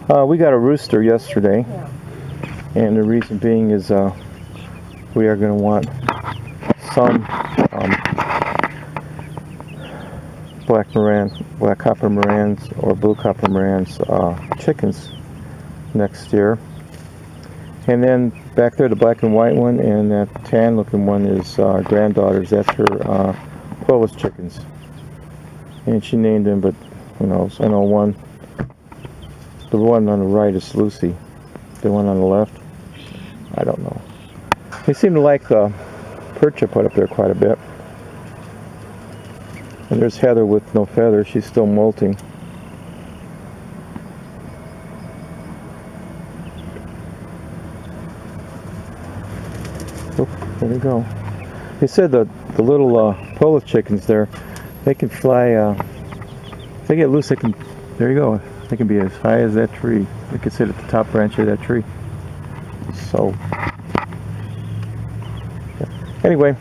We got a rooster yesterday, and the reason being is we are going to want some black copper Morans or blue copper Morans chickens next year. And then back there, the black and white one, and that tan looking one is our granddaughter's. That's her Polish chickens. And she named them, but who knows? I know the one on the right is Lucy. The one on the left, I don't know. They seem to like the perch I put up there quite a bit. And there's Heather with no feathers. She's still molting. Oh, there we go. They said the little Polish chickens there, they can fly. If they get loose, they can. There you go. They can be as high as that tree. They can sit at the top branch of that tree. So, yeah. Anyway.